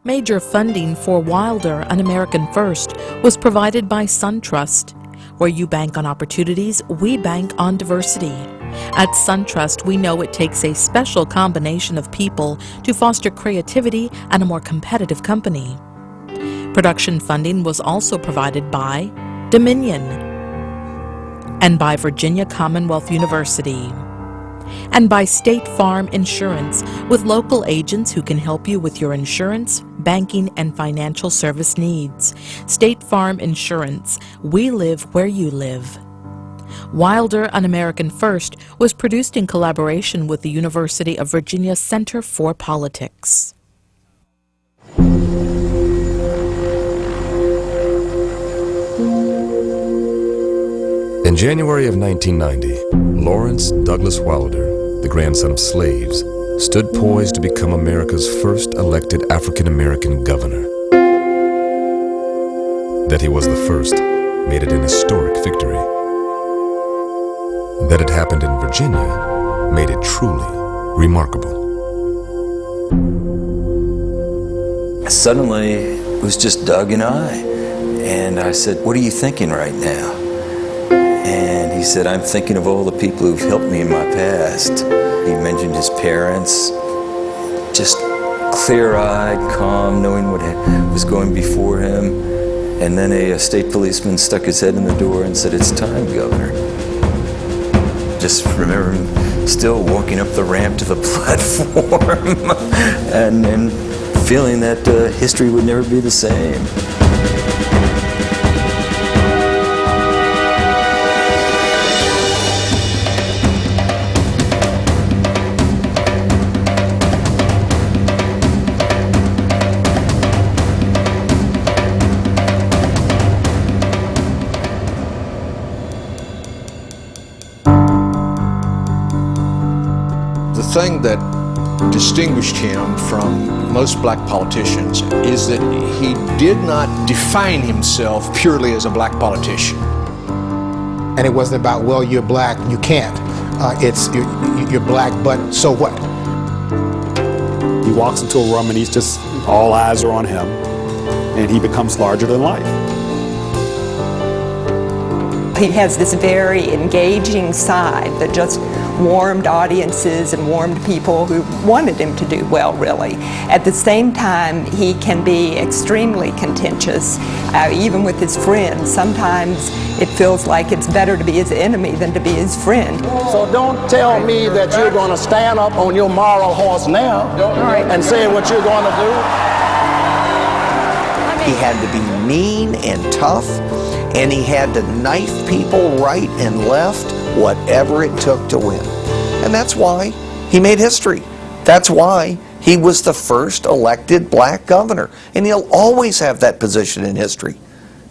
Major funding for Wilder, An American First, was provided by SunTrust. Where you bank on opportunities, we bank on diversity. At SunTrust, we know it takes a special combination of people to foster creativity and a more competitive company. Production funding was also provided by Dominion and by Virginia Commonwealth University, and by State Farm Insurance, with local agents who can help you with your insurance, banking, and financial service needs. State Farm Insurance. We live where you live. Wilder, An American First was produced in collaboration with the University of Virginia Center for Politics. In January of 1990, Lawrence Douglas Wilder, the grandson of slaves, stood poised to become America's first elected African-American governor. That he was the first made it an historic victory. That it happened in Virginia made it truly remarkable. Suddenly, it was just Doug and I said, "What are you thinking right now?" And he said, "I'm thinking of all the people who've helped me in my past." He mentioned his parents, just clear-eyed, calm, knowing what was going before him. And then a state policeman stuck his head in the door and said, "It's time, Governor." Just remember him still walking up the ramp to the platform and feeling that history would never be the same. The thing that distinguished him from most black politicians is that he did not define himself purely as a black politician. And it wasn't about, well, you're black, you can't. It's you're black, but so what? He walks into a room and he's just, all eyes are on him, and he becomes larger than life. He has this very engaging side that just warmed audiences and warmed people who wanted him to do well, really. At the same time, he can be extremely contentious, even with his friends. Sometimes it feels like it's better to be his enemy than to be his friend. So don't tell me that you're going to stand up on your moral horse now and say what you're going to do. He had to be mean and tough, and he had to knife people right and left, whatever it took to win. And that's why he made history. That's why he was the first elected black governor. And he'll always have that position in history.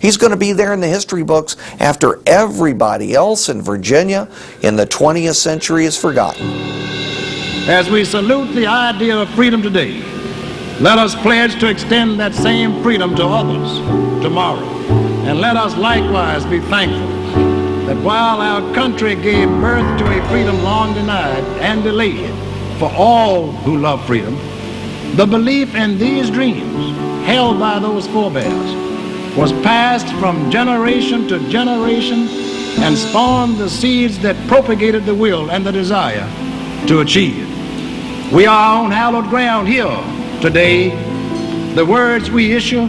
He's going to be there in the history books after everybody else in Virginia in the 20th century is forgotten. As we salute the idea of freedom today, let us pledge to extend that same freedom to others tomorrow. And let us likewise be thankful that while our country gave birth to a freedom long denied and delayed for all who love freedom, the belief in these dreams held by those forebears was passed from generation to generation and spawned the seeds that propagated the will and the desire to achieve. We are on hallowed ground here today. The words we issue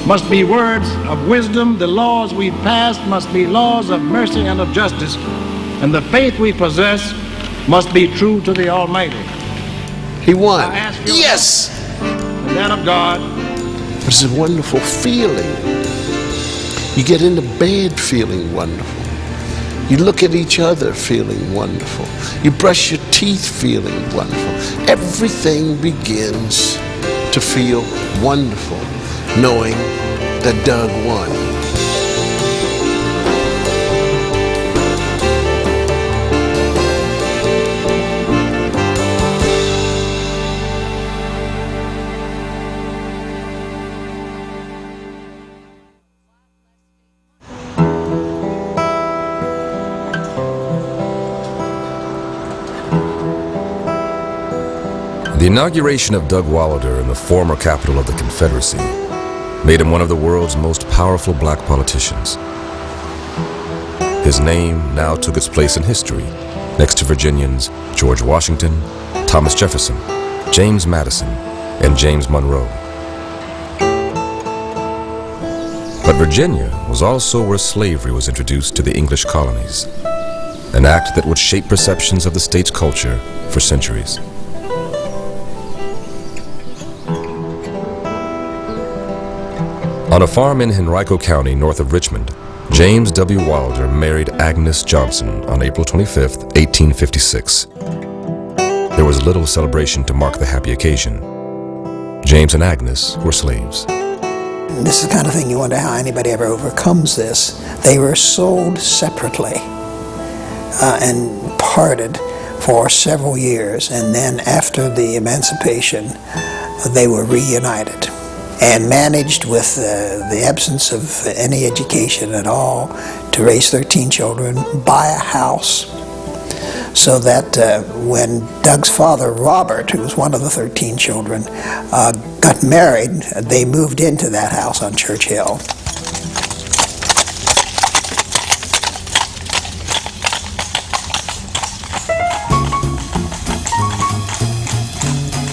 must be words of wisdom. The laws we pass must be laws of mercy and of justice. And the faith we possess must be true to the Almighty. He won. Yes! And that of God. It's a wonderful feeling. You get into bed feeling wonderful. You look at each other feeling wonderful. You brush your teeth feeling wonderful. Everything begins to feel wonderful, knowing that Doug won. The inauguration of Doug Wilder in the former capital of the Confederacy made him one of the world's most powerful black politicians. His name now took its place in history, next to Virginians George Washington, Thomas Jefferson, James Madison, and James Monroe. But Virginia was also where slavery was introduced to the English colonies, an act that would shape perceptions of the state's culture for centuries. On a farm in Henrico County, north of Richmond, James W. Wilder married Agnes Johnson on April 25, 1856. There was little celebration to mark the happy occasion. James and Agnes were slaves. This is the kind of thing you wonder how anybody ever overcomes this. They were sold separately and parted for several years, and then after the emancipation, they were reunited and managed, with the absence of any education at all, to raise 13 children, buy a house, so that when Doug's father, Robert, who was one of the 13 children, got married, they moved into that house on Church Hill.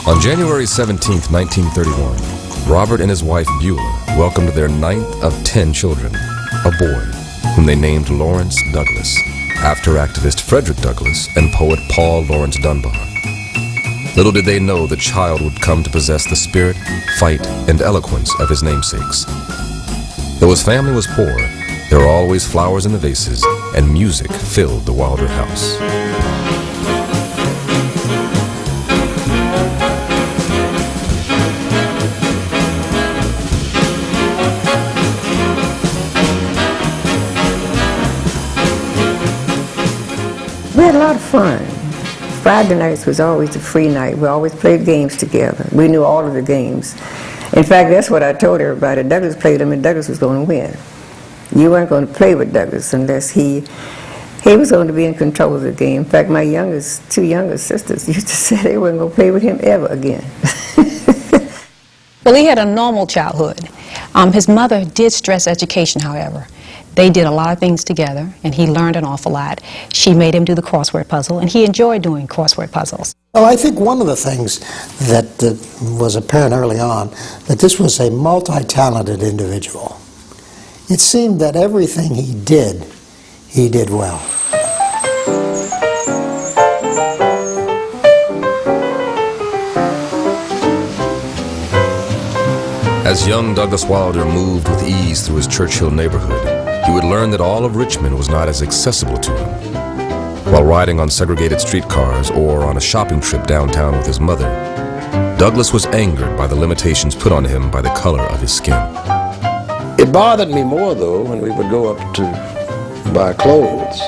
On January 17, 1931, Robert and his wife Beulah welcomed their 9th of 10 children, a boy, whom they named Lawrence Douglas, after activist Frederick Douglass and poet Paul Laurence Dunbar. Little did they know the child would come to possess the spirit, fight, and eloquence of his namesakes. Though his family was poor, there were always flowers in the vases, and music filled the Wilder house. We had a lot of fun. Friday nights was always a free night. We always played games together. We knew all of the games. In fact, that's what I told everybody. Douglas played them and Douglas was going to win. You weren't going to play with Douglas unless he was going to be in control of the game. In fact, my two youngest sisters used to say they weren't going to play with him ever again. Well, he had a normal childhood. His mother did stress education, however. They did a lot of things together, and he learned an awful lot. She made him do the crossword puzzle, and he enjoyed doing crossword puzzles. Well, I think one of the things that was apparent early on, that this was a multi-talented individual. It seemed that everything he did well. As young Douglas Wilder moved with ease through his Churchill neighborhood, he would learn that all of Richmond was not as accessible to him. While riding on segregated streetcars or on a shopping trip downtown with his mother, Douglas was angered by the limitations put on him by the color of his skin. It bothered me more, though, when we would go up to buy clothes,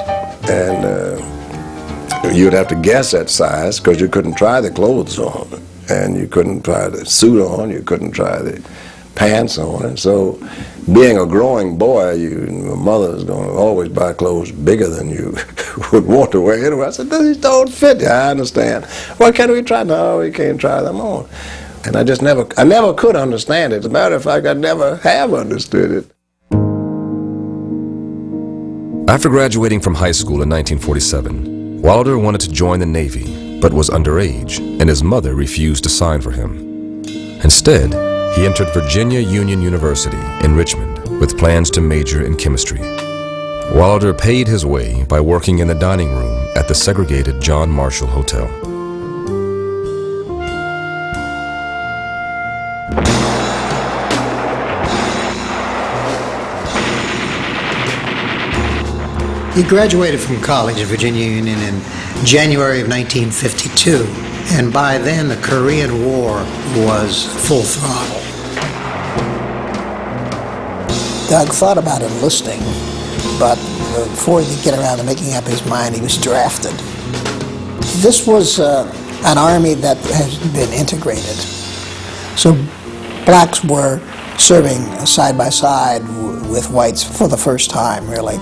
and you'd have to guess at size because you couldn't try the clothes on, and you couldn't try the suit on, you couldn't try the pants on. And so, being a growing boy, your mother's going to always buy clothes bigger than you would want to wear anyway. I said, these don't fit you. I understand. Well, can we try? No, we can't try them on. And I never could understand it. As a matter of fact, I never have understood it. After graduating from high school in 1947, Wilder wanted to join the Navy, but was underage, and his mother refused to sign for him. Instead, he entered Virginia Union University in Richmond with plans to major in chemistry. Wilder paid his way by working in the dining room at the segregated John Marshall Hotel. He graduated from college at Virginia Union in January of 1952, and by then the Korean War was full throttle. Doug thought about enlisting, but before he could get around to making up his mind, he was drafted. This was an army that has been integrated. So blacks were serving side by side with whites for the first time, really.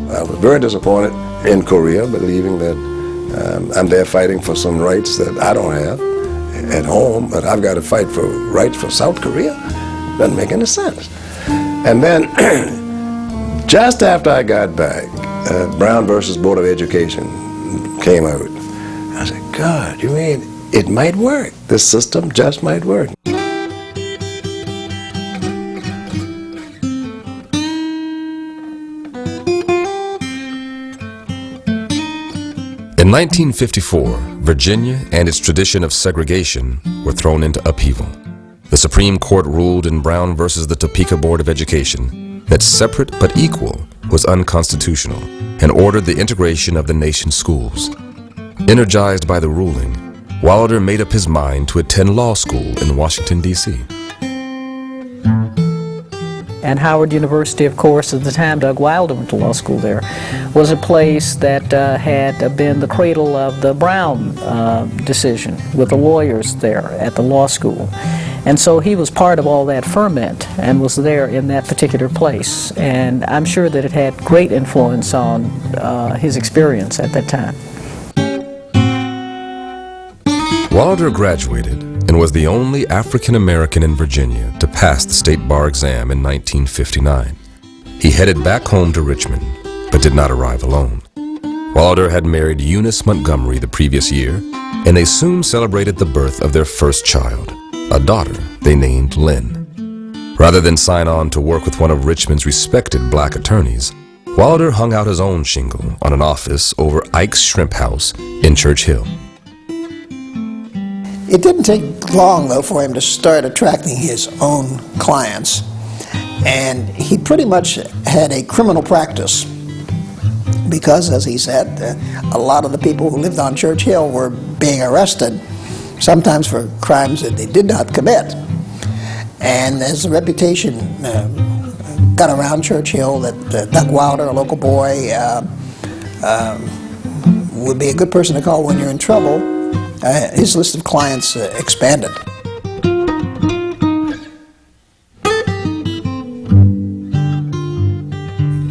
I was very disappointed in Korea, believing that I'm there fighting for some rights that I don't have at home, but I've got to fight for rights for South Korea. Doesn't make any sense. And then, just after I got back, Brown versus Board of Education came out. I said, God, you mean it might work? This system just might work. In 1954, Virginia and its tradition of segregation were thrown into upheaval. The Supreme Court ruled in Brown versus the Topeka Board of Education that separate but equal was unconstitutional and ordered the integration of the nation's schools. Energized by the ruling, Wilder made up his mind to attend law school in Washington, D.C. And Howard University, of course, at the time Doug Wilder went to law school there, was a place that had been the cradle of the Brown decision with the lawyers there at the law school. And so he was part of all that ferment and was there in that particular place. And I'm sure that it had great influence on his experience at that time. Wilder graduated and was the only African American in Virginia to pass the state bar exam in 1959. He headed back home to Richmond, but did not arrive alone. Wilder had married Eunice Montgomery the previous year, and they soon celebrated the birth of their first child, a daughter they named Lynn. Rather than sign on to work with one of Richmond's respected black attorneys, Wilder hung out his own shingle on an office over Ike's Shrimp House in Church Hill. It didn't take long, though, for him to start attracting his own clients. And he pretty much had a criminal practice because, as he said, a lot of the people who lived on Church Hill were being arrested, sometimes for crimes that they did not commit. And as the reputation got around Church Hill that Doug Wilder, a local boy, would be a good person to call when you're in trouble, his list of clients expanded.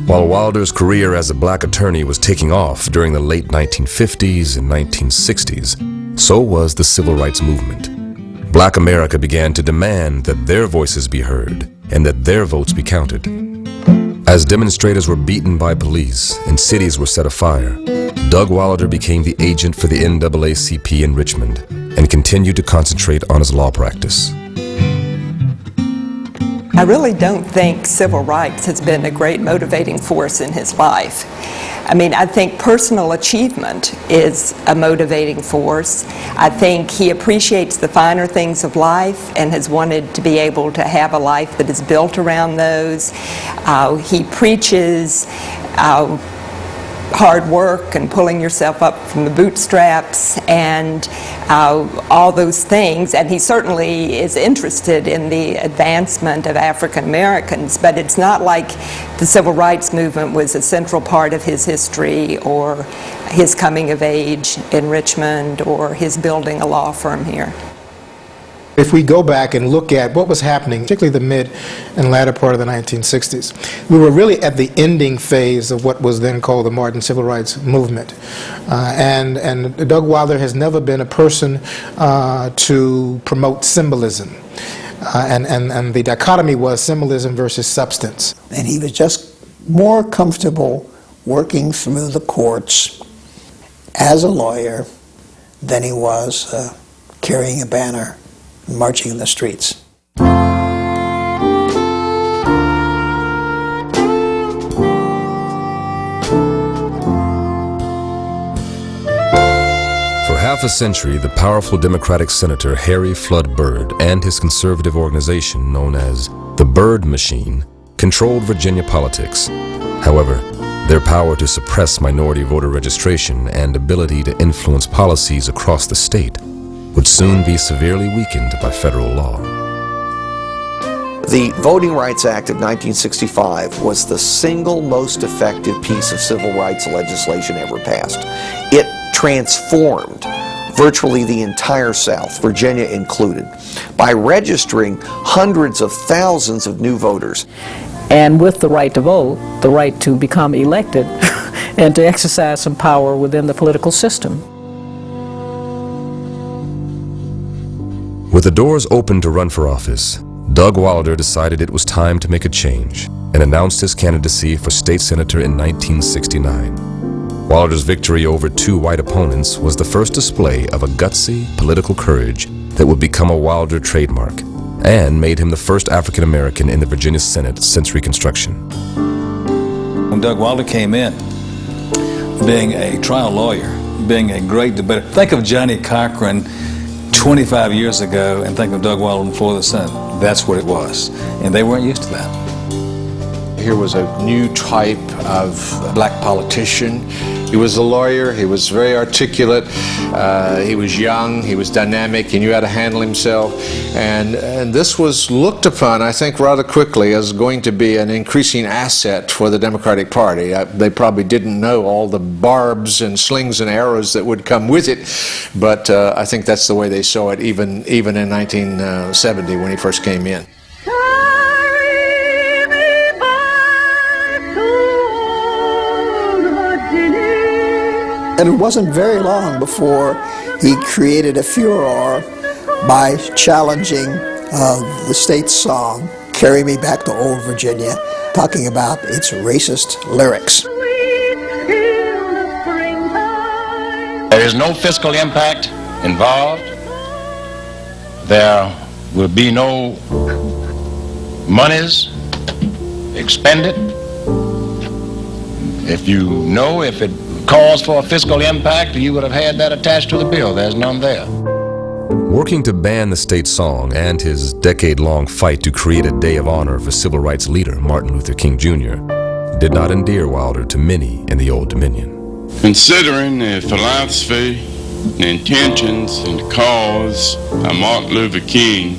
While Wilder's career as a black attorney was taking off during the late 1950s and 1960s, so was the civil rights movement. Black America began to demand that their voices be heard and that their votes be counted. As demonstrators were beaten by police and cities were set afire, Doug Wilder became the agent for the NAACP in Richmond and continued to concentrate on his law practice. I really don't think civil rights has been a great motivating force in his life. I mean, I think personal achievement is a motivating force. I think he appreciates the finer things of life and has wanted to be able to have a life that is built around those. He preaches hard work and pulling yourself up from the bootstraps and all those things, and he certainly is interested in the advancement of African Americans, but it's not like the civil rights movement was a central part of his history or his coming of age in Richmond or his building a law firm here. If we go back and look at what was happening, particularly the mid and latter part of the 1960s, we were really at the ending phase of what was then called the modern civil rights movement. And Doug Wilder has never been a person to promote symbolism. And the dichotomy was symbolism versus substance. And he was just more comfortable working through the courts as a lawyer than he was carrying a banner, marching in the streets. For half a century, the powerful Democratic Senator Harry Flood Byrd and his conservative organization known as the Byrd Machine controlled Virginia politics. However, their power to suppress minority voter registration and ability to influence policies across the state would soon be severely weakened by federal law. The Voting Rights Act of 1965 was the single most effective piece of civil rights legislation ever passed. It transformed virtually the entire South, Virginia included, by registering hundreds of thousands of new voters. And with the right to vote, the right to become elected, and to exercise some power within the political system. With the doors open to run for office, Doug Wilder decided it was time to make a change and announced his candidacy for state senator in 1969. Wilder's victory over two white opponents was the first display of a gutsy political courage that would become a Wilder trademark and made him the first African American in the Virginia Senate since Reconstruction. When Doug Wilder came in, being a trial lawyer, being a great debater, think of Johnny Cochran 25 years ago and think of Doug Wilder on the floor of the Senate. That's what it was, and they weren't used to that. Here was a new type of black politician. He was a lawyer, he was very articulate, he was young, he was dynamic, he knew how to handle himself, and this was looked upon, I think, rather quickly as going to be an increasing asset for the Democratic Party. They probably didn't know all the barbs and slings and arrows that would come with it, but I think that's the way they saw it even in 1970 when he first came in. And it wasn't very long before he created a furor by challenging the state song, Carry Me Back to Old Virginia, talking about its racist lyrics. There is no fiscal impact involved. There will be no monies expended. If it calls for a fiscal impact, you would have had that attached to the bill. There's none there. Working to ban the state song and his decade-long fight to create a day of honor for civil rights leader Martin Luther King Jr. did not endear Wilder to many in the Old Dominion. Considering the philosophy, the intentions, and the cause of Martin Luther King,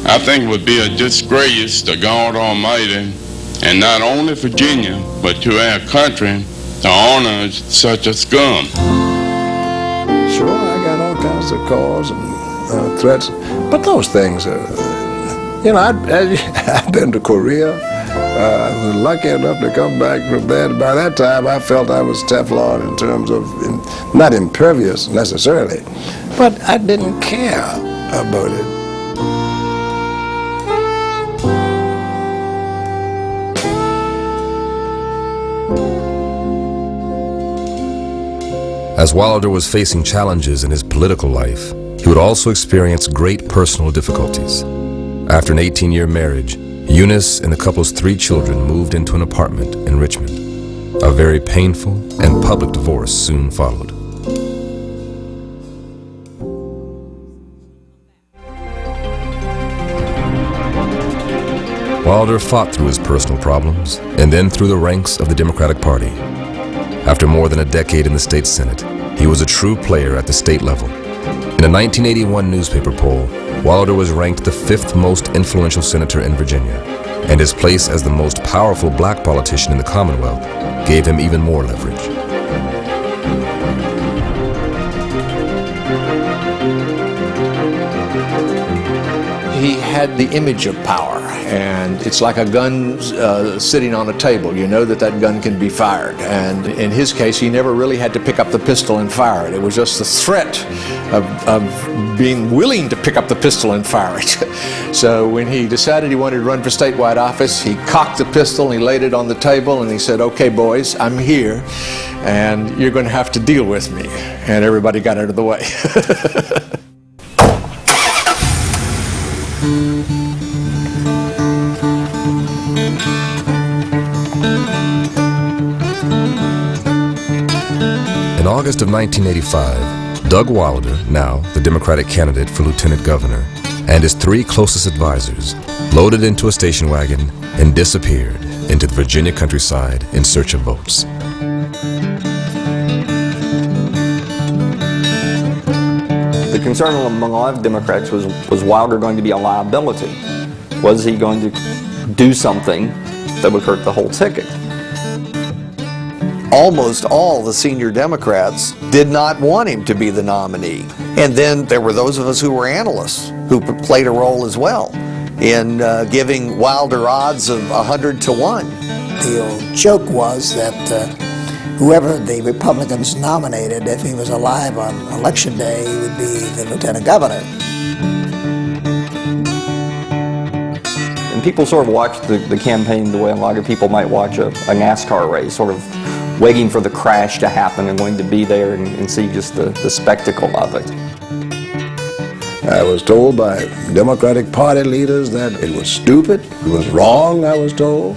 I think it would be a disgrace to God Almighty, and not only Virginia, but to our country, to honor such a scum. Sure, I got all kinds of calls and threats, but those things are, I've been to Korea. I was lucky enough to come back from there. By that time, I felt I was Teflon in terms of, not impervious necessarily, but I didn't care about it. As Wilder was facing challenges in his political life, he would also experience great personal difficulties. After an 18-year marriage, Eunice and the couple's 3 children moved into an apartment in Richmond. A very painful and public divorce soon followed. Wilder fought through his personal problems and then through the ranks of the Democratic Party. After more than a decade in the state Senate, he was a true player at the state level. In a 1981 newspaper poll, Wilder was ranked the 5th most influential senator in Virginia, and his place as the most powerful black politician in the Commonwealth gave him even more leverage. He had the image of power, and it's like a gun sitting on a table. You know that gun can be fired, and in his case, he never really had to pick up the pistol and fire it. It was just the threat of being willing to pick up the pistol and fire it. So when he decided he wanted to run for statewide office, he cocked the pistol and he laid it on the table and he said, "Okay, boys, I'm here, and you're going to have to deal with me." And everybody got out of the way. In August of 1985, Doug Wilder, now the Democratic candidate for lieutenant governor, and his 3 closest advisors loaded into a station wagon and disappeared into the Virginia countryside in search of votes. The concern among a lot of Democrats was Wilder going to be a liability? Was he going to do something that would hurt the whole ticket? Almost all the senior Democrats did not want him to be the nominee. And then there were those of us who were analysts who played a role as well in giving Wilder odds of 100 to 1. The old joke was that whoever the Republicans nominated, if he was alive on election day, he would be the lieutenant governor. And people sort of watched the campaign the way a lot of people might watch a NASCAR race, sort of waiting for the crash to happen and wanting to be there and see just the spectacle of it. I was told by Democratic Party leaders that it was stupid, it was wrong, I was told.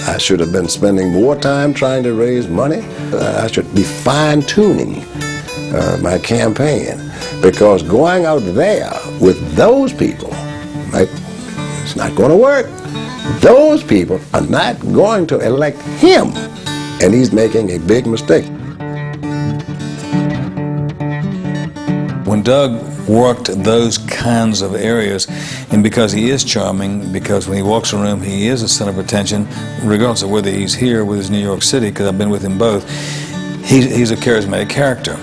I should have been spending more time trying to raise money. I should be fine-tuning my campaign, because going out there with those people, it's not going to work. Those people are not going to elect him, and he's making a big mistake. When Doug worked those kinds of areas, and because he is charming, because when he walks a room he is a center of attention, regardless of whether he's here with his New York City, because I've been with him both, he's a charismatic character.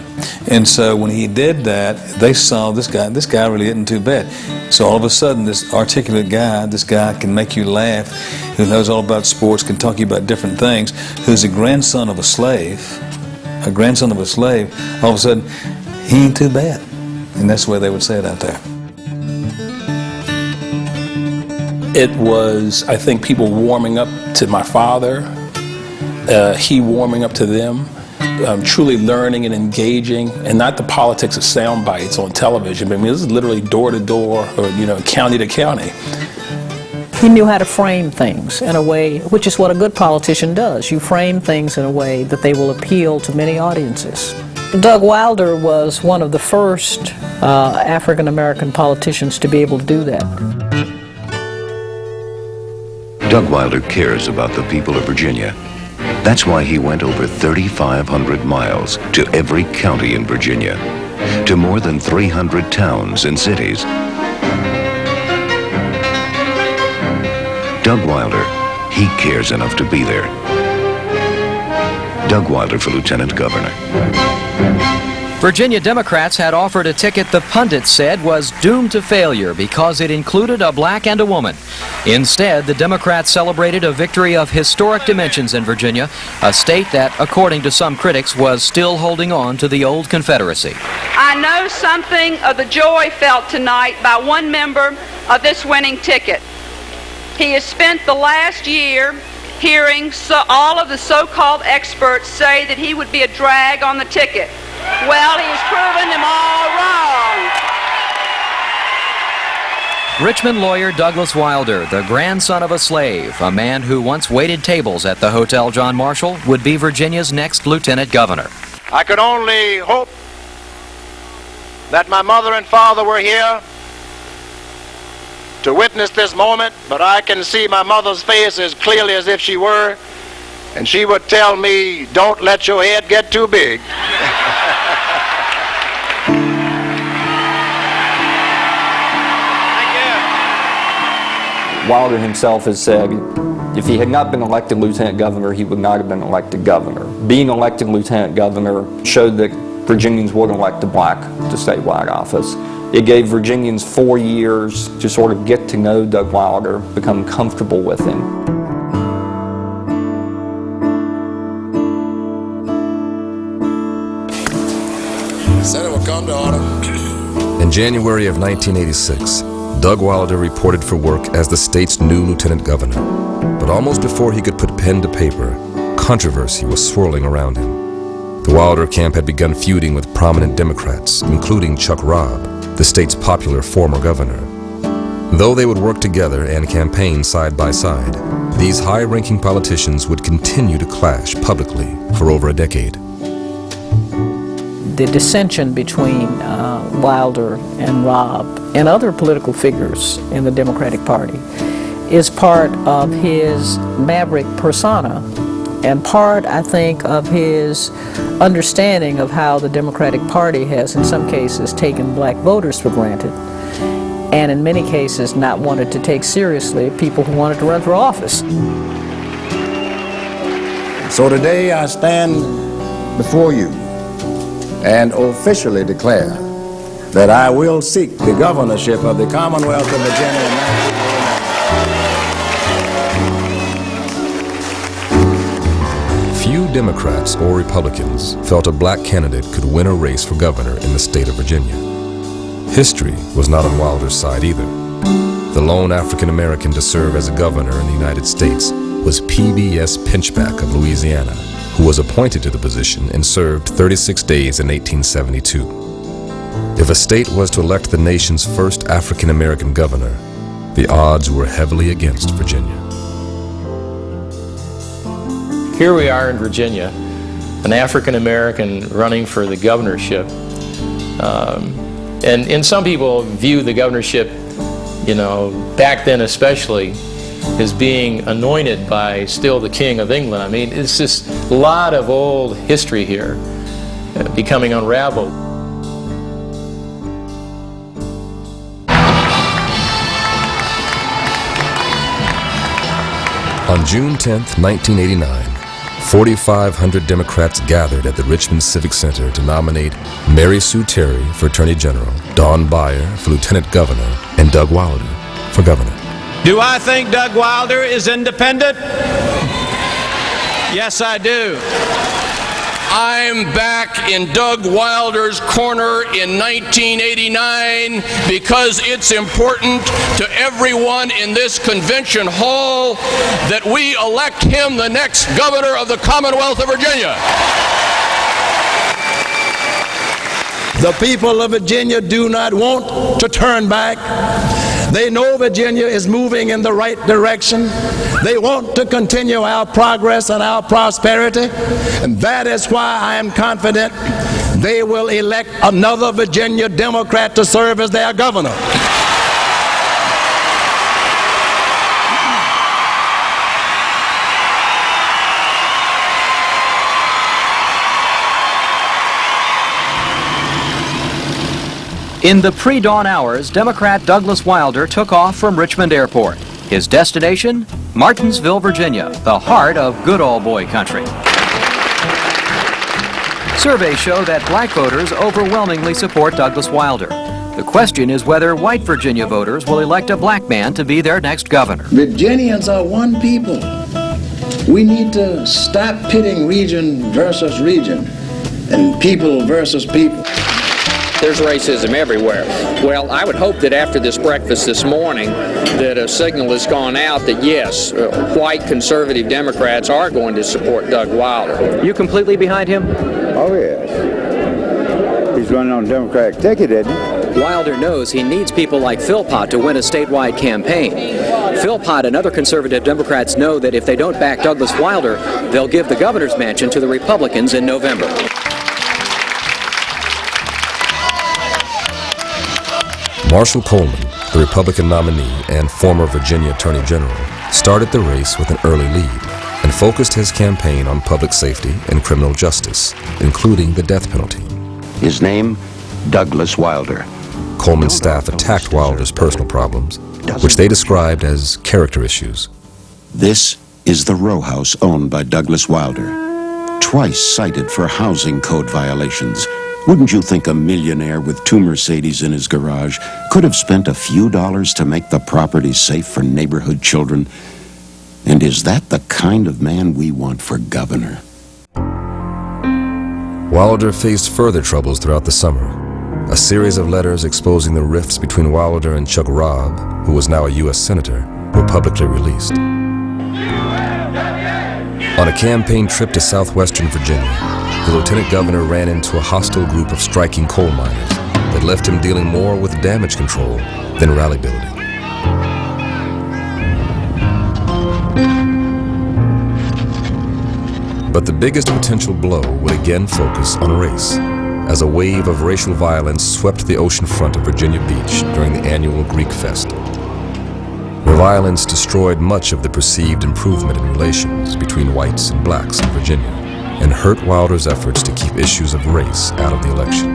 And so when he did that, they saw this guy really isn't too bad. So all of a sudden, this articulate guy, this guy can make you laugh, who knows all about sports, can talk to you about different things, who's a grandson of a slave, all of a sudden, he ain't too bad. And that's the way they would say it out there. It was, I think, people warming up to my father, he warming up to them, truly learning and engaging, and not the politics of sound bites on television. I mean, this is literally door to door, or county to county. He knew how to frame things in a way, which is what a good politician does. You frame things in a way that they will appeal to many audiences. Doug Wilder was one of the first African-American politicians to be able to do that. Doug Wilder cares about the people of Virginia. That's why he went over 3,500 miles to every county in Virginia, to more than 300 towns and cities. Doug Wilder, he cares enough to be there. Doug Wilder for Lieutenant Governor. Virginia Democrats had offered a ticket the pundits said was doomed to failure because it included a black and a woman. Instead, the Democrats celebrated a victory of historic dimensions in Virginia, a state that, according to some critics, was still holding on to the old Confederacy. I know something of the joy felt tonight by one member of this winning ticket. He has spent the last year hearing all of the so-called experts say that he would be a drag on the ticket. Well, he has proven them all wrong. Richmond lawyer Douglas Wilder, the grandson of a slave, a man who once waited tables at the Hotel John Marshall, would be Virginia's next lieutenant governor. I could only hope that my mother and father were here to witness this moment, but I can see my mother's face as clearly as if she were, and she would tell me, "Don't let your head get too big." Wilder himself has said if he had not been elected lieutenant governor, he would not have been elected governor. Being elected lieutenant governor showed that Virginians would elect a black to statewide office. It gave Virginians 4 years to sort of get to know Doug Wilder, become comfortable with him. Senate will come to order. In January of 1986, Doug Wilder reported for work as the state's new lieutenant governor. But almost before he could put pen to paper, controversy was swirling around him. The Wilder camp had begun feuding with prominent Democrats, including Chuck Robb, the state's popular former governor. Though they would work together and campaign side by side, these high-ranking politicians would continue to clash publicly for over a decade. The dissension between Wilder and Robb and other political figures in the Democratic Party is part of his maverick persona and part, I think, of his understanding of how the Democratic Party has, in some cases, taken black voters for granted, and in many cases not wanted to take seriously people who wanted to run for office. So today I stand before you and officially declare that I will seek the governorship of the Commonwealth of Virginia. Few few Democrats or Republicans felt a black candidate could win a race for governor in the state of Virginia. History was not on Wilder's side either. The lone African American to serve as a governor in the United States was P.B.S. Pinchback of Louisiana, who was appointed to the position and served 36 days in 1872. If a state was to elect the nation's first African American governor, the odds were heavily against Virginia. Here we are in Virginia, an African American running for the governorship. And some people view the governorship, back then especially, as being anointed by still the King of England. I mean, it's just a lot of old history here becoming unraveled. On June 10, 1989, 4,500 Democrats gathered at the Richmond Civic Center to nominate Mary Sue Terry for Attorney General, Don Beyer for Lieutenant Governor, and Doug Wilder for Governor. Do I think Doug Wilder is independent? Yes, I do. I'm back in Doug Wilder's corner in 1989 because it's important to everyone in this convention hall that we elect him the next governor of the Commonwealth of Virginia. The people of Virginia do not want to turn back. They know Virginia is moving in the right direction. They want to continue our progress and our prosperity. And that is why I am confident they will elect another Virginia Democrat to serve as their governor. In the pre-dawn hours, Democrat Douglas Wilder took off from Richmond Airport. His destination, Martinsville, Virginia, the heart of good old boy country. Surveys show that black voters overwhelmingly support Douglas Wilder. The question is whether white Virginia voters will elect a black man to be their next governor. Virginians are one people. We need to stop pitting region versus region and people versus people. There's racism everywhere. Well, I would hope that after this breakfast this morning that a signal has gone out that yes, white conservative Democrats are going to support Doug Wilder. You completely behind him? Oh, yes. He's running on a Democratic ticket, isn't he? Wilder knows he needs people like Philpott to win a statewide campaign. Philpott and other conservative Democrats know that if they don't back Douglas Wilder, they'll give the governor's mansion to the Republicans in November. Marshall Coleman, the Republican nominee and former Virginia Attorney General, started the race with an early lead and focused his campaign on public safety and criminal justice, including the death penalty. His name, Douglas Wilder. Coleman's staff attacked Wilder's personal problems, which they described as character issues. This is the row house owned by Douglas Wilder, twice cited for housing code violations. Wouldn't you think a millionaire with 2 Mercedes in his garage could have spent a few dollars to make the property safe for neighborhood children? And is that the kind of man we want for governor? Wilder faced further troubles throughout the summer. A series of letters exposing the rifts between Wilder and Chuck Robb, who was now a U.S. Senator, were publicly released. On a campaign trip to southwestern Virginia, the lieutenant governor ran into a hostile group of striking coal miners that left him dealing more with damage control than rally building. But the biggest potential blow would again focus on race, as a wave of racial violence swept the ocean front of Virginia Beach during the annual Greek Fest. The violence destroyed much of the perceived improvement in relations between whites and blacks in Virginia, and hurt Wilder's efforts to keep issues of race out of the election.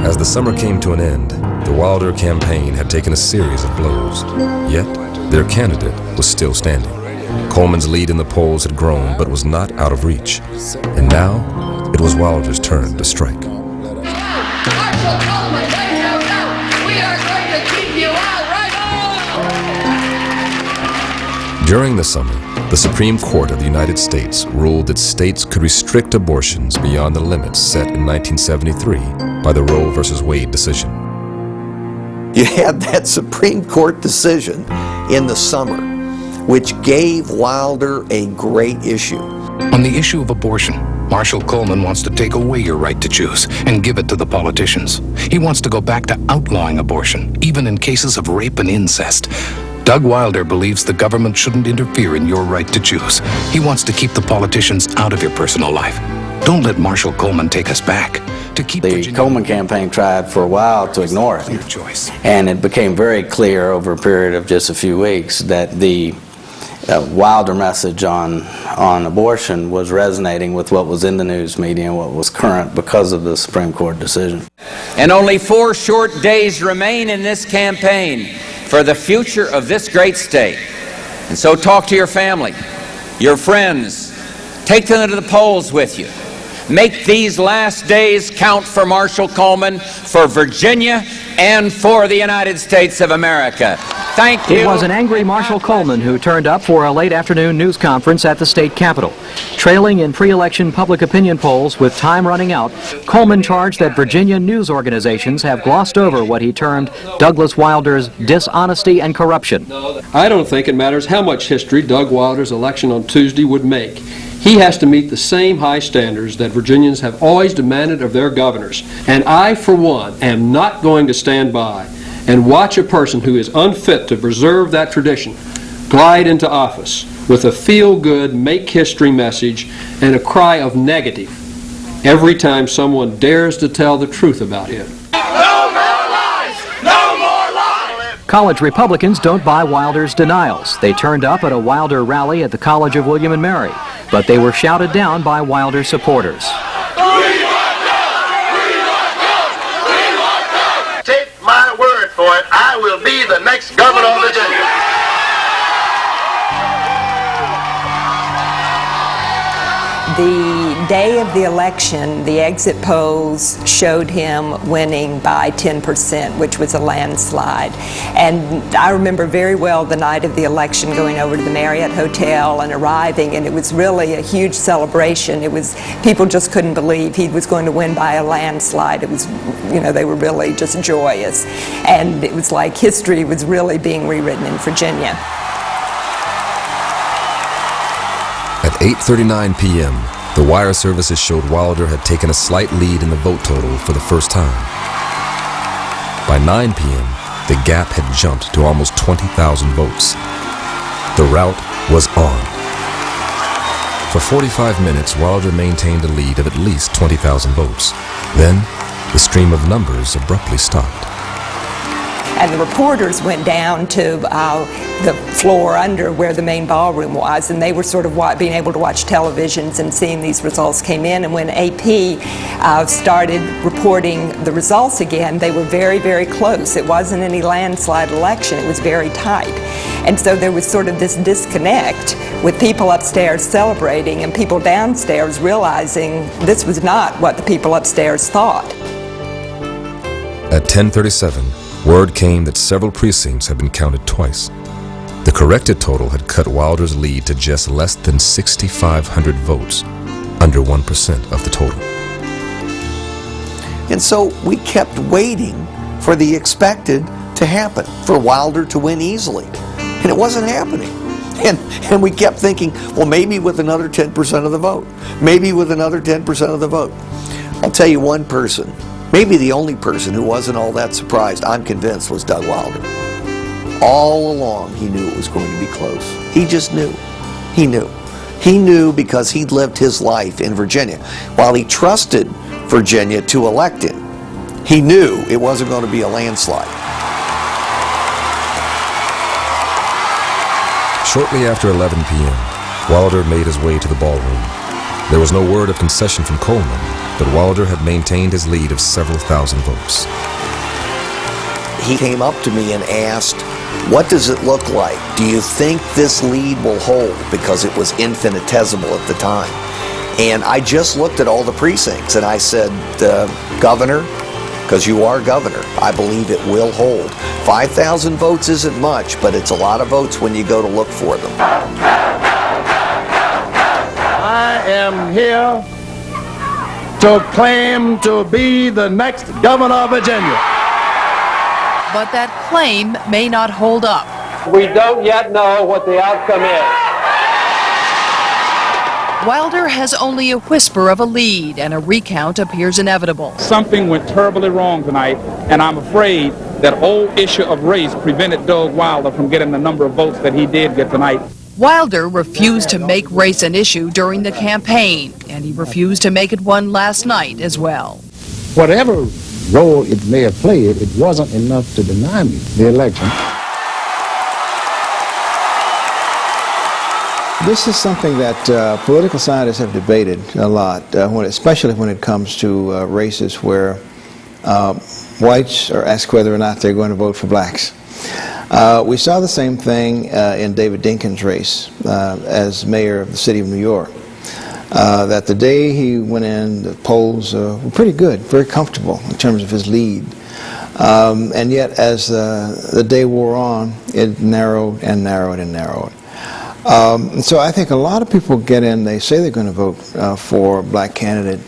As the summer came to an end, the Wilder campaign had taken a series of blows, yet their candidate was still standing. Coleman's lead in the polls had grown but was not out of reach, and now it was Wilder's turn to strike. During the summer, the Supreme Court of the United States ruled that states could restrict abortions beyond the limits set in 1973 by the Roe v. Wade decision. You had that Supreme Court decision in the summer, which gave Wilder a great issue. On the issue of abortion, Marshall Coleman wants to take away your right to choose and give it to the politicians. He wants to go back to outlawing abortion, even in cases of rape and incest. Doug Wilder believes the government shouldn't interfere in your right to choose. He wants to keep the politicians out of your personal life. Don't let Marshall Coleman take us back. To keep the Coleman campaign tried for a while to ignore it. Your choice. And it became very clear over a period of just a few weeks that the Wilder message on abortion was resonating with what was in the news media and what was current because of the Supreme Court decision. And only 4 short days remain in this campaign for the future of this great state. And so talk to your family, your friends, take them to the polls with you. Make these last days count for Marshall Coleman, for Virginia, and for the United States of America. Thank you. It was an angry Marshall Coleman who turned up for a late afternoon news conference at the state capitol. Trailing in pre-election public opinion polls with time running out, Coleman charged that Virginia news organizations have glossed over what he termed Douglas Wilder's dishonesty and corruption. I don't think it matters how much history Doug Wilder's election on Tuesday would make. He has to meet the same high standards that Virginians have always demanded of their governors. And I, for one, am not going to stand by and watch a person who is unfit to preserve that tradition glide into office with a feel-good, make-history message and a cry of negative every time someone dares to tell the truth about him. No more lies! No more lies! College Republicans don't buy Wilder's denials. They turned up at a Wilder rally at the College of William and Mary, but they were shouted down by Wilder supporters. Take my word for it, I will be the next governor of Virginia. The day of the election, the exit polls showed him winning by 10%, which was a landslide. And I remember very well the night of the election going over to the Marriott Hotel and arriving, and it was really a huge celebration. It was, people just couldn't believe he was going to win by a landslide. It was, you know, they were really just joyous. And it was like history was really being rewritten in Virginia. At 8:39 p.m., the wire services showed Wilder had taken a slight lead in the vote total for the first time. By 9 p.m., the gap had jumped to almost 20,000 votes. The rout was on. For 45 minutes, Wilder maintained a lead of at least 20,000 votes. Then, the stream of numbers abruptly stopped. And the reporters went down to the floor under where the main ballroom was, and they were sort of being able to watch televisions and seeing these results came in. And when AP started reporting the results again, they were very, very close. It wasn't any landslide election. It was very tight. And so there was sort of this disconnect with people upstairs celebrating and people downstairs realizing this was not what the people upstairs thought. At 10:37, word came that several precincts had been counted twice. The corrected total had cut Wilder's lead to just less than 6,500 votes, under 1% of the total. And so we kept waiting for the expected to happen, for Wilder to win easily. And it wasn't happening. And we kept thinking, well, maybe with another 10% of the vote. Maybe with another 10% of the vote. I'll tell you one person, maybe the only person who wasn't all that surprised, I'm convinced, was Doug Wilder. All along, he knew it was going to be close. He just knew. He knew. He knew because he'd lived his life in Virginia. While he trusted Virginia to elect him, he knew it wasn't going to be a landslide. Shortly after 11 p.m., Wilder made his way to the ballroom. There was no word of concession from Coleman, but Wilder had maintained his lead of several thousand votes. He came up to me and asked, what does it look like? Do you think this lead will hold? Because it was infinitesimal at the time. And I just looked at all the precincts and I said, Governor, because you are governor, I believe it will hold. 5,000 votes isn't much, but it's a lot of votes when you go to look for them. am here to claim to be the next governor of Virginia. But that claim may not hold up. We don't yet know what the outcome is. Wilder has only a whisper of a lead, and a recount appears inevitable. Something went terribly wrong tonight, and I'm afraid that whole issue of race prevented Doug Wilder from getting the number of votes that he did get tonight. Wilder refused to make race an issue during the campaign, and he refused to make it one last night as well. Whatever role it may have played, it wasn't enough to deny me the election. This is something that political scientists have debated a lot, especially when it comes to races where whites are asked whether or not they're going to vote for blacks. We saw the same thing in David Dinkins' race as mayor of the city of New York. That the day he went in, the polls were pretty good, very comfortable in terms of his lead. And yet, as the day wore on, it narrowed and narrowed and narrowed. So I think a lot of people get in, they say they're going to vote for a black candidate,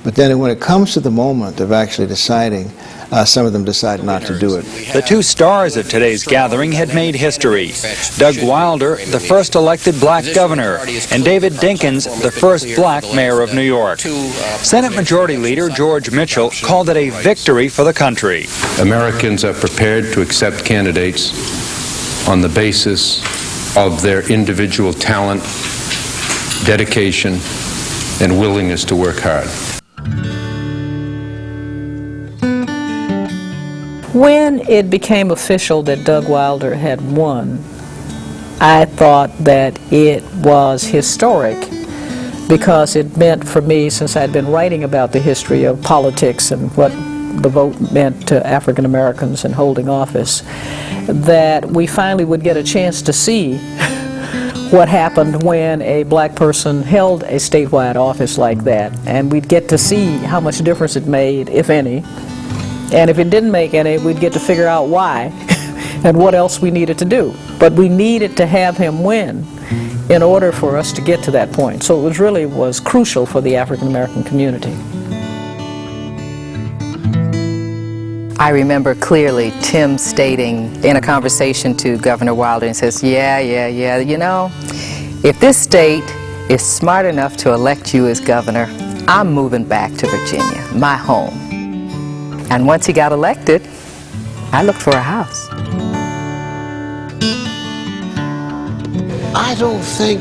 but then when it comes to the moment of actually deciding, some of them decide not to do it. The two stars of today's gathering had made history. Doug Wilder, the first elected black governor, and David Dinkins, the first black mayor of New York. Senate Majority Leader George Mitchell called it a victory for the country. Americans are prepared to accept candidates on the basis of their individual talent, dedication, and willingness to work hard. When it became official that Doug Wilder had won, I thought that it was historic because it meant for me, since I'd been writing about the history of politics and what the vote meant to African Americans in holding office, that we finally would get a chance to see what happened when a black person held a statewide office like that, and we'd get to see how much difference it made, if any. And if it didn't make any, we'd get to figure out why and what else we needed to do. But we needed to have him win in order for us to get to that point. So it really was crucial for the African American community. I remember clearly Tim stating in a conversation to Governor Wilder, and says, yeah, you know, if this state is smart enough to elect you as governor, I'm moving back to Virginia, my home. And once he got elected, I looked for a house. I don't think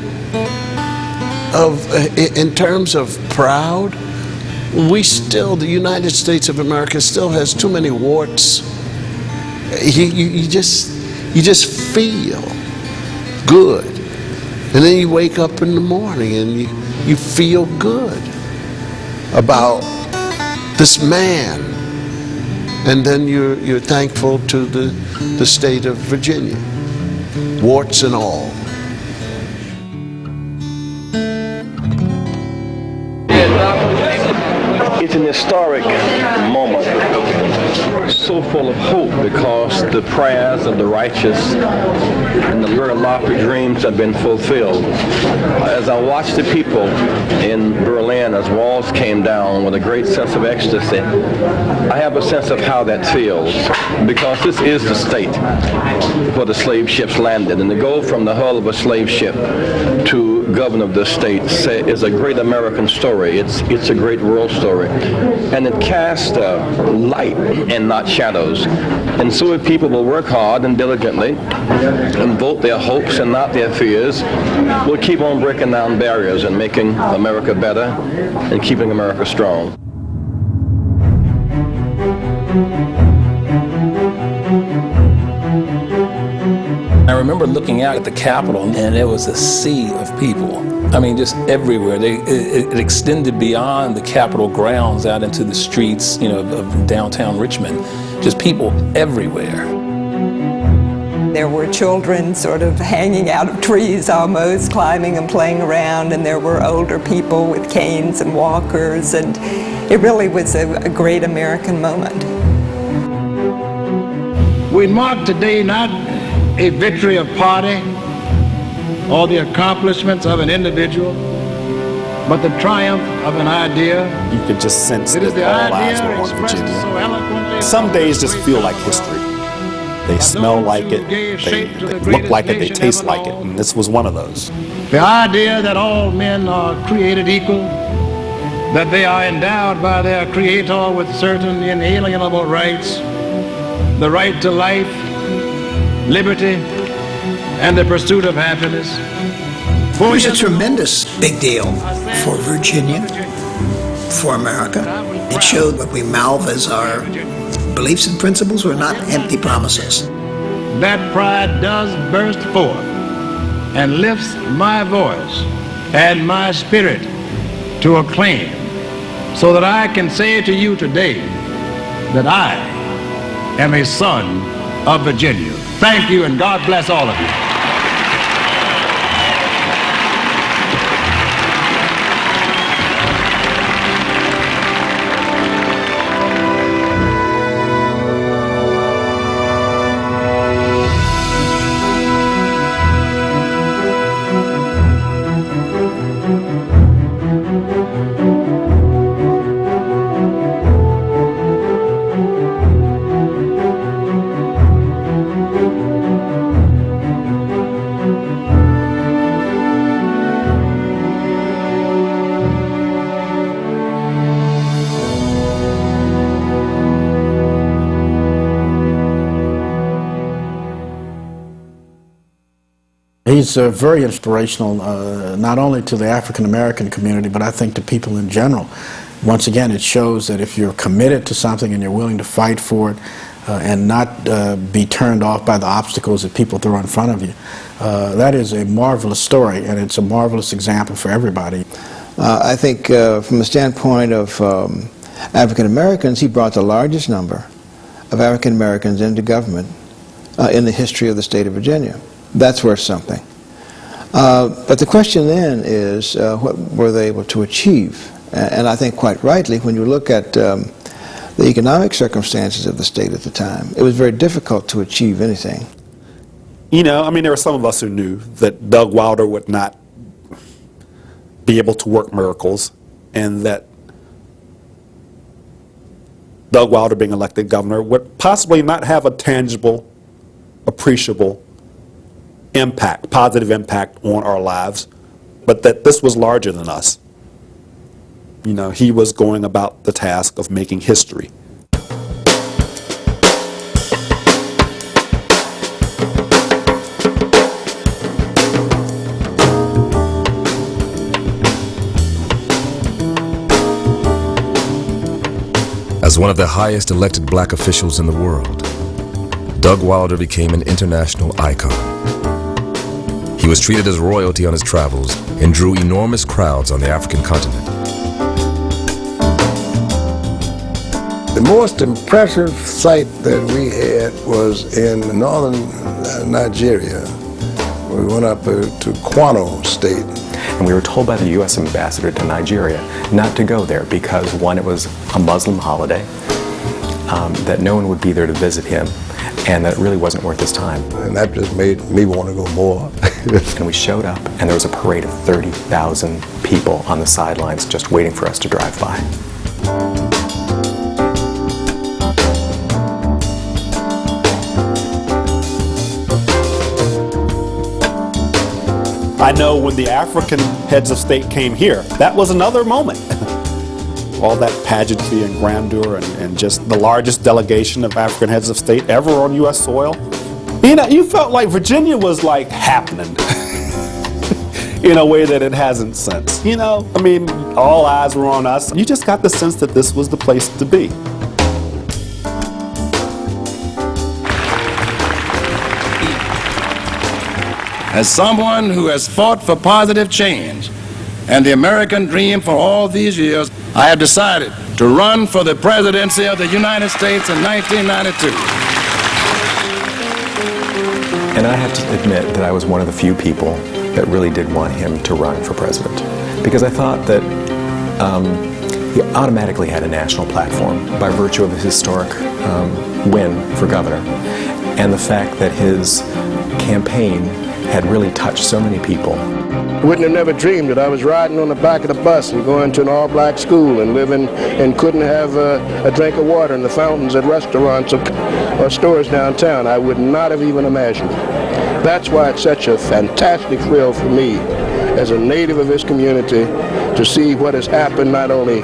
in terms of proud, the United States of America still has too many warts. You just feel good. And then you wake up in the morning and you feel good about this man. And then you're thankful to the state of Virginia, warts and all. It's an historic moment, so full of hope because the prayers of the righteous and the very lofty dreams have been fulfilled. As I watched the people in Berlin as walls came down with a great sense of ecstasy, I have a sense of how that feels, because this is the state where the slave ships landed, and to go from the hull of a slave ship to governor of the state is a great American story. It's a great world story, and it casts light and not shadows. And so if people will work hard and diligently and vote their hopes and not their fears, we'll keep on breaking down barriers and making America better and keeping America strong. I remember looking out at the Capitol, and there was a sea of people. I mean, just everywhere. It extended beyond the Capitol grounds out into the streets, of downtown Richmond. Just people everywhere. There were children sort of hanging out of trees almost, climbing and playing around, and there were older people with canes and walkers, and it really was a great American moment. We mark today not a victory of party or the accomplishments of an individual, but the triumph of an idea. You could just sense It is that the all eyes idea were on expressed Virginia. so eloquently. Some days just feel like history. They smell like it, they look like it, they taste like it, and this was one of those. The idea that all men are created equal, that they are endowed by their Creator with certain inalienable rights, the right to life, liberty, and the pursuit of happiness. It was a tremendous big deal for Virginia, for America. It showed what we mouth as our beliefs and principles were not empty promises. That pride does burst forth and lifts my voice and my spirit to acclaim, so that I can say to you today that I am a son of Virginia. Thank you, and God bless all of you. He's very inspirational, not only to the African American community, but I think to people in general. Once again, it shows that if you're committed to something and you're willing to fight for it and not be turned off by the obstacles that people throw in front of you, that is a marvelous story, and it's a marvelous example for everybody. I think from the standpoint of African Americans, he brought the largest number of African Americans into government in the history of the state of Virginia. That's worth something. But the question then is, what were they able to achieve? And I think quite rightly, when you look at the economic circumstances of the state at the time, it was very difficult to achieve anything. You know, I mean, there were some of us who knew that Doug Wilder would not be able to work miracles, and that Doug Wilder being elected governor would possibly not have a tangible, appreciable impact, positive impact on our lives, but that this was larger than us. You know, he was going about the task of making history. As one of the highest elected black officials in the world, Doug Wilder became an international icon. He was treated as royalty on his travels and drew enormous crowds on the African continent. The most impressive sight that we had was in northern Nigeria. We went up to Kwano State. And we were told by the U.S. ambassador to Nigeria not to go there because, one, it was a Muslim holiday, that no one would be there to visit him, and that it really wasn't worth his time. And that just made me want to go more. And we showed up, and there was a parade of 30,000 people on the sidelines just waiting for us to drive by. I know when the African heads of state came here, that was another moment. All that pageantry and grandeur and just the largest delegation of African heads of state ever on U.S. soil. You know, you felt like Virginia was like happening in a way that it hasn't since. You know, I mean, all eyes were on us. You just got the sense that this was the place to be. As someone who has fought for positive change and the American dream for all these years, I have decided to run for the presidency of the United States in 1992. And I have to admit that I was one of the few people that really did want him to run for president, because I thought that he automatically had a national platform by virtue of his historic win for governor, and the fact that his campaign had really touched so many people. wouldn't have never dreamed that I was riding on the back of the bus and going to an all-black school and living and couldn't have a drink of water in the fountains at restaurants or stores downtown. I would not have even imagined. That's why it's such a fantastic thrill for me as a native of this community to see what has happened not only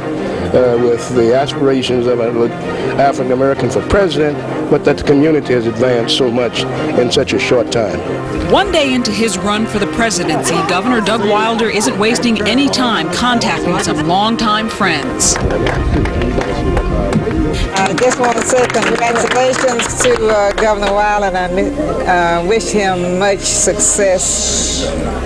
with the aspirations of an African American for president, but that the community has advanced so much in such a short time. One day into his run for the presidency, Governor Doug Wilder isn't wasting any time contacting some longtime friends. I just want to say congratulations to Governor Wilder, and I wish him much success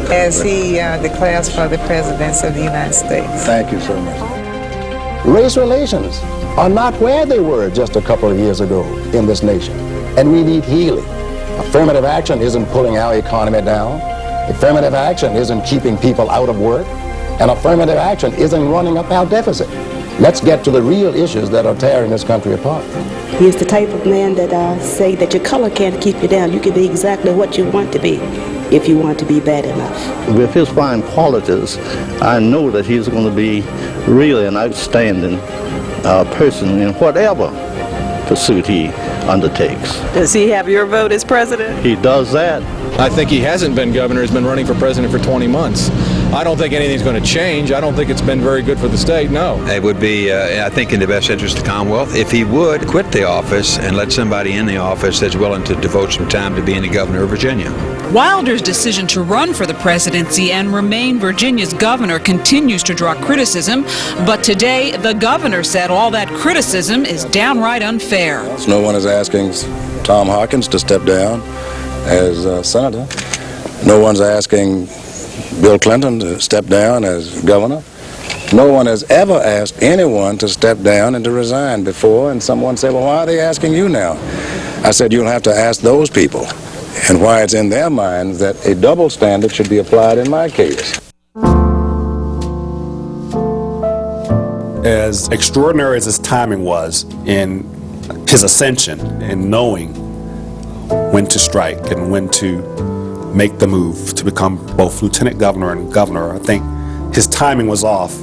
as he declares for the presidency of the United States. Thank you so much. Race relations are not where they were just a couple of years ago in this nation, and we need healing. Affirmative action isn't pulling our economy down. Affirmative action isn't keeping people out of work. And affirmative action isn't running up our deficit. Let's get to the real issues that are tearing this country apart. He's the type of man that say that your color can't keep you down. You can be exactly what you want to be if you want to be bad enough. With his fine qualities, I know that he's going to be really an outstanding person in whatever pursuit he undertakes. Does he have your vote as president? He does that. I think he hasn't been governor. He's been running for president for 20 months. I don't think anything's going to change. I don't think it's been very good for the state, no. It would be, I think, in the best interest of the Commonwealth if he would quit the office and let somebody in the office that's willing to devote some time to being the governor of Virginia. Wilder's decision to run for the presidency and remain Virginia's governor continues to draw criticism, but today the governor said all that criticism is downright unfair. No one is asking Tom Hawkins to step down as senator. No one's asking Bill Clinton to step down as governor. No one has ever asked anyone to step down and to resign before, and someone said, well, why are they asking you now? I said, you'll have to ask those people, and why it's in their minds that a double standard should be applied in my case. As extraordinary as his timing was in his ascension and knowing when to strike and when to make the move to become both lieutenant governor and governor, I think his timing was off,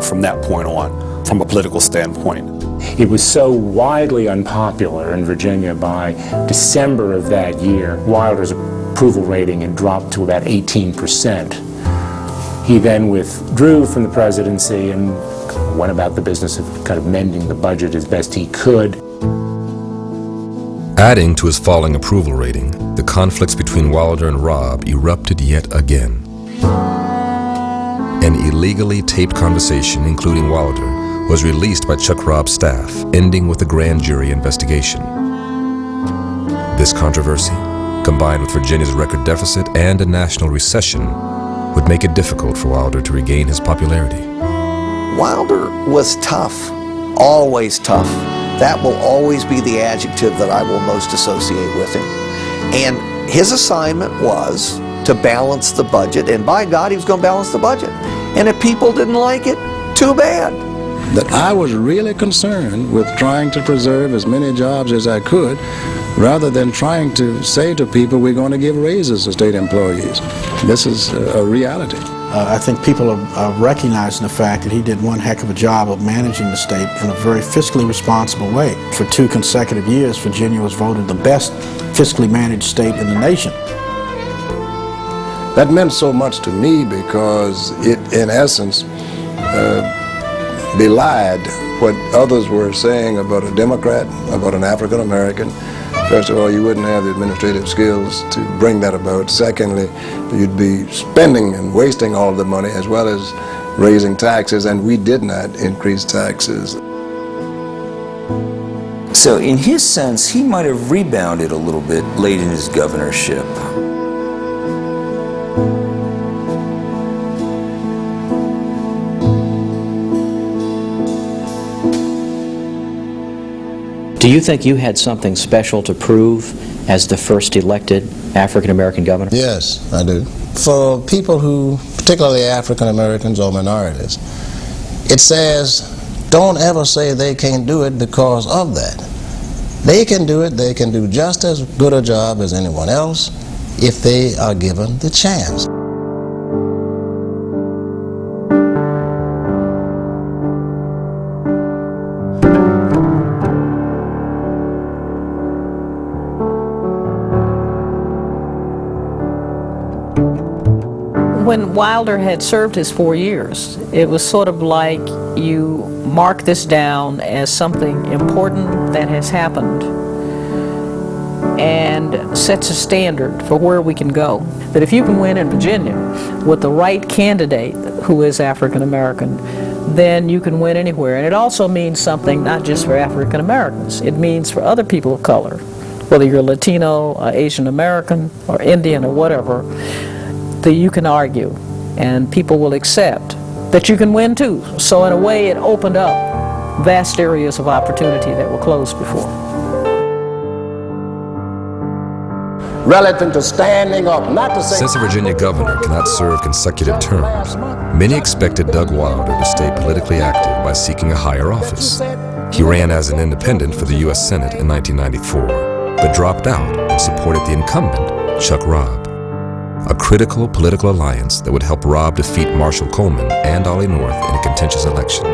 from that point on, from a political standpoint. It was so widely unpopular in Virginia by December of that year, Wilder's approval rating had dropped to about 18%. He then withdrew from the presidency and went about the business of kind of mending the budget as best he could. Adding to his falling approval rating, the conflicts between Wilder and Robb erupted yet again. An illegally taped conversation, including Wilder, was released by Chuck Robb's staff, ending with a grand jury investigation. This controversy, combined with Virginia's record deficit and a national recession, would make it difficult for Wilder to regain his popularity. Wilder was tough, always tough. That will always be the adjective that I will most associate with him. And his assignment was to balance the budget, and by God, he was going to balance the budget. And if people didn't like it, too bad. That I was really concerned with trying to preserve as many jobs as I could, rather than trying to say to people, we're going to give raises to state employees. This is a reality. I think people are recognizing the fact that he did one heck of a job of managing the state in a very fiscally responsible way. For 2 consecutive years, Virginia was voted the best fiscally managed state in the nation. That meant so much to me because it, in essence, belied what others were saying about a Democrat, about an African American. First of all, you wouldn't have the administrative skills to bring that about. Secondly, you'd be spending and wasting all the money as well as raising taxes, and we did not increase taxes. So in his sense, he might have rebounded a little bit late in his governorship. Do you think you had something special to prove as the first elected African-American governor? Yes, I do. For people who, particularly African Americans or minorities, it says, don't ever say they can't do it because of that. They can do it, they can do just as good a job as anyone else if they are given the chance. when Wilder had served his 4 years, it was sort of like you mark this down as something important that has happened and sets a standard for where we can go. That if you can win in Virginia with the right candidate who is African American, then you can win anywhere. And it also means something not just for African Americans. It means for other people of color, whether you're Latino, or Asian American, or Indian, or whatever, that you can argue, and people will accept that you can win too. So in a way, it opened up vast areas of opportunity that were closed before. Relative to standing up, not to say... Since a Virginia governor cannot serve consecutive terms, many expected Doug Wilder to stay politically active by seeking a higher office. He ran as an independent for the U.S. Senate in 1994, but dropped out and supported the incumbent, Chuck Robb, a critical political alliance that would help Robb defeat Marshall Coleman and Ollie North in a contentious election.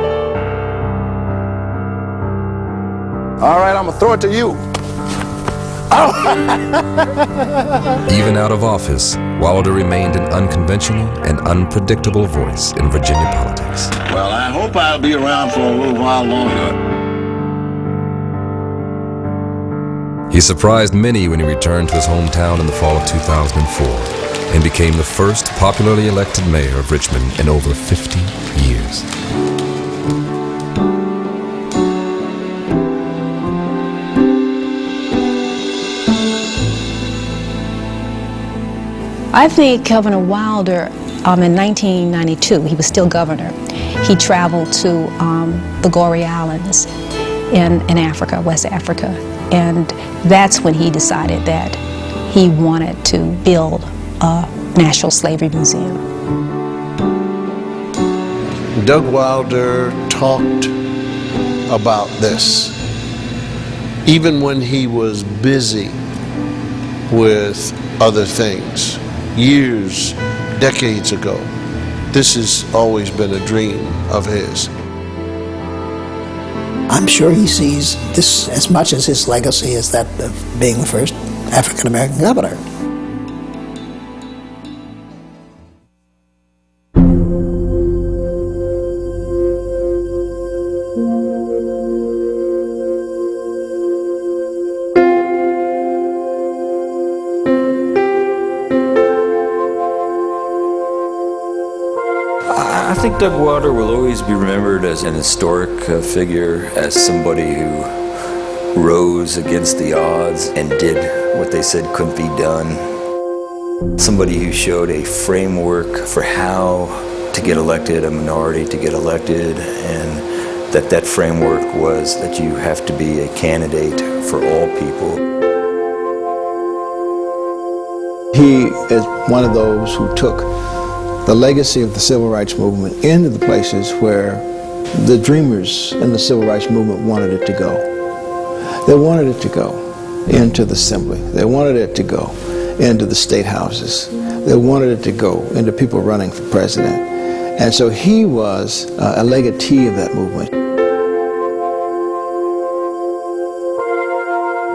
All right, I'm gonna throw it to you. Even out of office, Wilder remained an unconventional and unpredictable voice in Virginia politics. Well, I hope I'll be around for a little while longer. He surprised many when he returned to his hometown in the fall of 2004 and became the first popularly elected mayor of Richmond in over 50 years. I think Governor Wilder, in 1992, he was still governor. He traveled to the Goree Islands in Africa, West Africa, and that's when he decided that he wanted to build a National Slavery Museum. Doug Wilder talked about this even when he was busy with other things. Years, decades ago, this has always been a dream of his. I'm sure he sees this as much as his legacy as that of being the first African American governor. I think Doug Wilder will always be remembered as an historic figure, as somebody who rose against the odds and did what they said couldn't be done. Somebody who showed a framework for how to get elected, a minority to get elected, and that framework was that you have to be a candidate for all people. He is one of those who took the legacy of the civil rights movement into the places where the dreamers in the civil rights movement wanted it to go. They wanted it to go into the assembly. They wanted it to go into the state houses. They wanted it to go into people running for president. And so he was a legatee of that movement.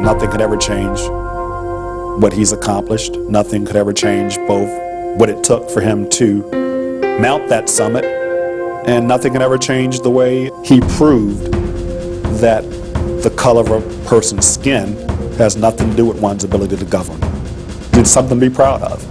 Nothing could ever change what he's accomplished. Nothing could ever change both what it took for him to mount that summit, and nothing can ever change the way he proved that the color of a person's skin has nothing to do with one's ability to govern. It's something to be proud of.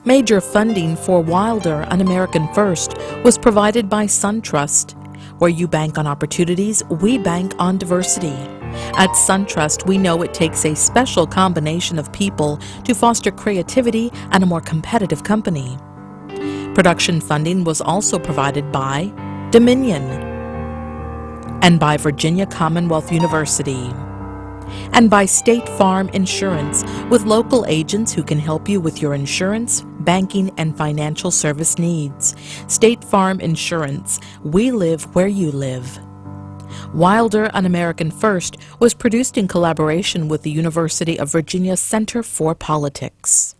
Major funding for Wilder, An American First, was provided by SunTrust. Where you bank on opportunities, we bank on diversity. At SunTrust, we know it takes a special combination of people to foster creativity and a more competitive company. Production funding was also provided by Dominion and by Virginia Commonwealth University, and by State Farm Insurance, with local agents who can help you with your insurance, banking, and financial service needs. State Farm Insurance. We live where you live. Wilder, An American First was produced in collaboration with the University of Virginia Center for Politics.